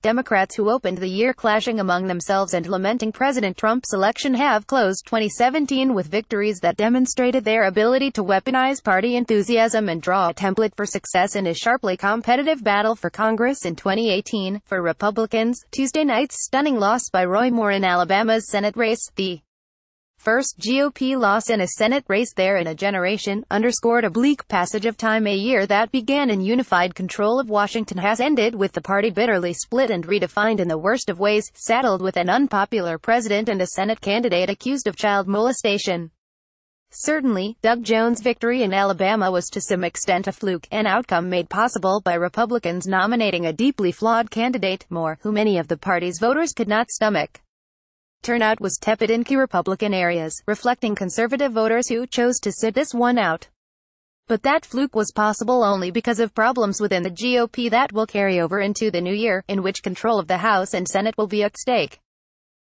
Democrats who opened the year clashing among themselves and lamenting President Trump's election have closed 2017 with victories that demonstrated their ability to weaponize party enthusiasm and draw a template for success in a sharply competitive battle for Congress in 2018. For Republicans, Tuesday night's stunning loss by Roy Moore in Alabama's Senate race, the first GOP loss in a Senate race there in a generation, underscored a bleak passage of time. A year that began in unified control of Washington has ended with the party bitterly split and redefined in the worst of ways, saddled with an unpopular president and a Senate candidate accused of child molestation. Certainly, Doug Jones' victory in Alabama was to some extent a fluke, an outcome made possible by Republicans nominating a deeply flawed candidate, Moore, who many of the party's voters could not stomach. Turnout was tepid in key Republican areas, reflecting conservative voters who chose to sit this one out. But that fluke was possible only because of problems within the GOP that will carry over into the new year, in which control of the House and Senate will be at stake.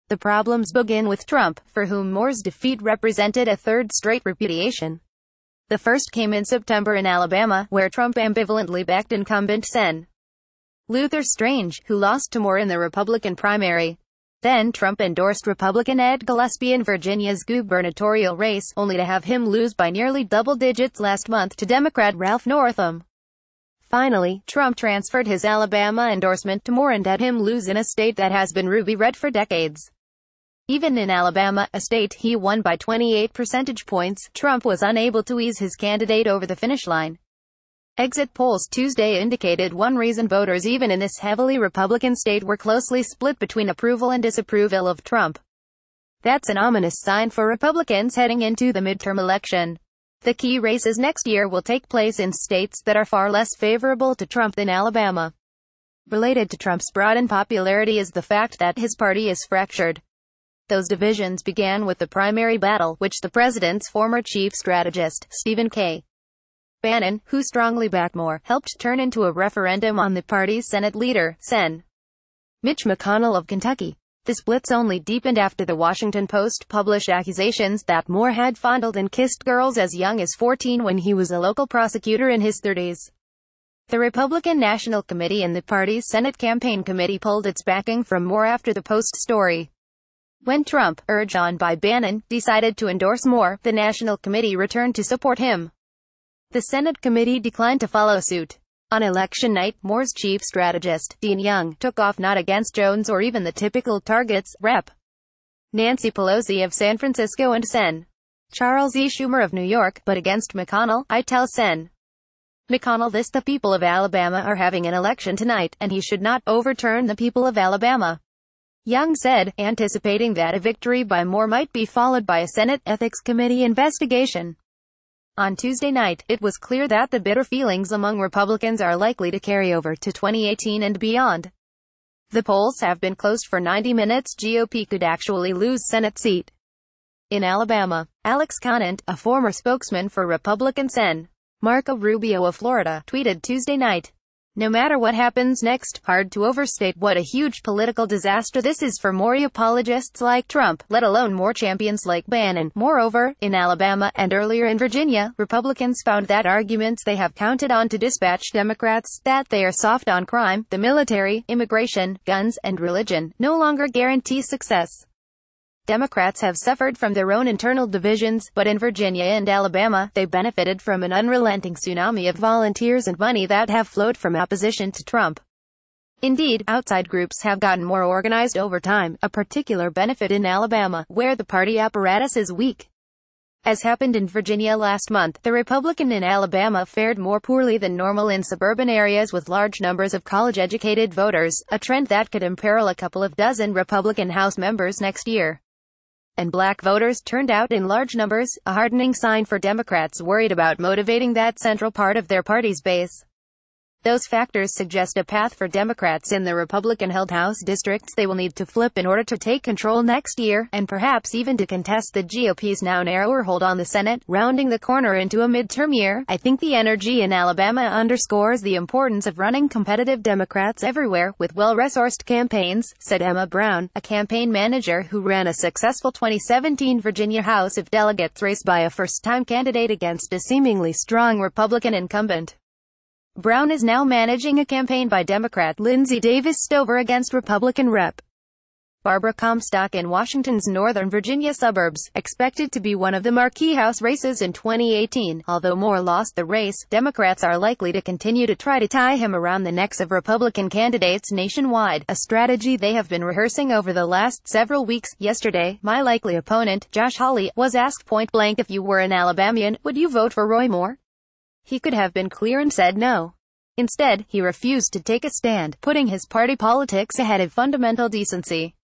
The problems begin with Trump, for whom Moore's defeat represented a third straight repudiation. The first came in September in Alabama, where Trump ambivalently backed incumbent Sen. Luther Strange, who lost to Moore in the Republican primary. Then Trump endorsed Republican Ed Gillespie in Virginia's gubernatorial race, only to have him lose by nearly double digits last month to Democrat Ralph Northam. Finally, Trump transferred his Alabama endorsement to Moore and had him lose in a state that has been ruby red for decades. Even in Alabama, a state he won by 28 percentage points, Trump was unable to ease his candidate over the finish line. Exit polls Tuesday indicated one reason voters even in this heavily Republican state were closely split between approval and disapproval of Trump. That's an ominous sign for Republicans heading into the midterm election. The key races next year will take place in states that are far less favorable to Trump than Alabama. Related to Trump's broad unpopularity is the fact that his party is fractured. Those divisions began with the primary battle, which the president's former chief strategist, Stephen K. Bannon, who strongly backed Moore, helped turn into a referendum on the party's Senate leader, Sen. Mitch McConnell of Kentucky. The splits only deepened after the Washington Post published accusations that Moore had fondled and kissed girls as young as 14 when he was a local prosecutor in his 30s. The Republican National Committee and the party's Senate Campaign Committee pulled its backing from Moore after the Post story. When Trump, urged on by Bannon, decided to endorse Moore, the National Committee returned to support him. The Senate committee declined to follow suit. On election night, Moore's chief strategist, Dean Young, took off not against Jones or even the typical targets, Rep. Nancy Pelosi of San Francisco and Sen. Charles E. Schumer of New York, but against McConnell. I tell Sen. McConnell this: the people of Alabama are having an election tonight, and he should not overturn the people of Alabama. Young said, anticipating that a victory by Moore might be followed by a Senate Ethics Committee investigation. On Tuesday night, it was clear that the bitter feelings among Republicans are likely to carry over to 2018 and beyond. The polls have been closed for 90 minutes. GOP could actually lose Senate seat. In Alabama, Alex Conant, a former spokesman for Republican Sen. Marco Rubio of Florida, tweeted Tuesday night, "No matter what happens next, hard to overstate what a huge political disaster this is for Moore apologists like Trump, let alone Moore champions like Bannon." Moreover, in Alabama, and earlier in Virginia, Republicans found that arguments they have counted on to dispatch Democrats, that they are soft on crime, the military, immigration, guns, and religion, no longer guarantee success. Democrats have suffered from their own internal divisions, but in Virginia and Alabama, they benefited from an unrelenting tsunami of volunteers and money that have flowed from opposition to Trump. Indeed, outside groups have gotten more organized over time, a particular benefit in Alabama, where the party apparatus is weak. As happened in Virginia last month, the Republican in Alabama fared more poorly than normal in suburban areas with large numbers of college-educated voters, a trend that could imperil a couple of dozen Republican House members next year. And black voters turned out in large numbers, a heartening sign for Democrats worried about motivating that central part of their party's base. Those factors suggest a path for Democrats in the Republican-held House districts they will need to flip in order to take control next year, and perhaps even to contest the GOP's now narrower hold on the Senate, rounding the corner into a midterm year. I think the energy in Alabama underscores the importance of running competitive Democrats everywhere, with well-resourced campaigns, said Emma Brown, a campaign manager who ran a successful 2017 Virginia House of Delegates race by a first-time candidate against a seemingly strong Republican incumbent. Brown is now managing a campaign by Democrat Lindsey Davis Stover against Republican Rep. Barbara Comstock in Washington's Northern Virginia suburbs, expected to be one of the marquee House races in 2018. Although Moore lost the race, Democrats are likely to continue to try to tie him around the necks of Republican candidates nationwide, a strategy they have been rehearsing over the last several weeks. Yesterday, my likely opponent, Josh Hawley, was asked point-blank if you were an Alabamian, would you vote for Roy Moore? He could have been clear and said no. Instead, he refused to take a stand, putting his party politics ahead of fundamental decency.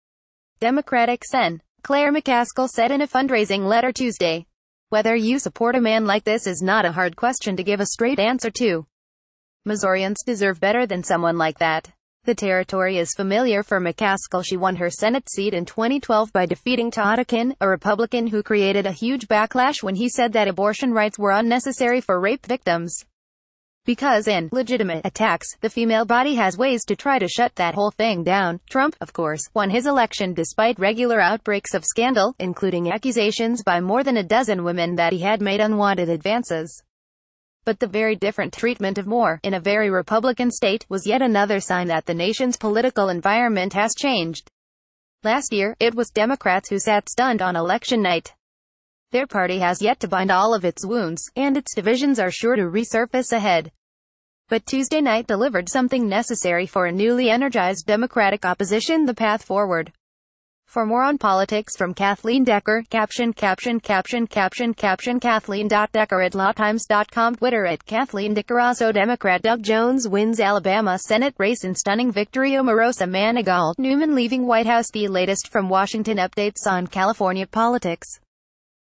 Democratic Sen. Claire McCaskill said in a fundraising letter Tuesday. Whether you support a man like this is not a hard question to give a straight answer to. Missourians deserve better than someone like that. The territory is familiar for McCaskill. She won her Senate seat in 2012 by defeating Todd Akin, a Republican who created a huge backlash when he said that abortion rights were unnecessary for rape victims. Because in legitimate attacks, the female body has ways to try to shut that whole thing down. Trump, of course, won his election despite regular outbreaks of scandal, including accusations by more than a dozen women that he had made unwanted advances. But the very different treatment of Moore, in a very Republican state, was yet another sign that the nation's political environment has changed. Last year, it was Democrats who sat stunned on election night. Their party has yet to bind all of its wounds, and its divisions are sure to resurface ahead. But Tuesday night delivered something necessary for a newly energized Democratic opposition: the path forward. For more on politics from Kathleen Decker, Kathleen.Decker at lawtimes.com, Twitter at Kathleen Dicarasso. Democrat Doug Jones wins Alabama Senate race in stunning victory. Omarosa Manigault, Newman leaving White House. The latest from Washington. Updates on California politics.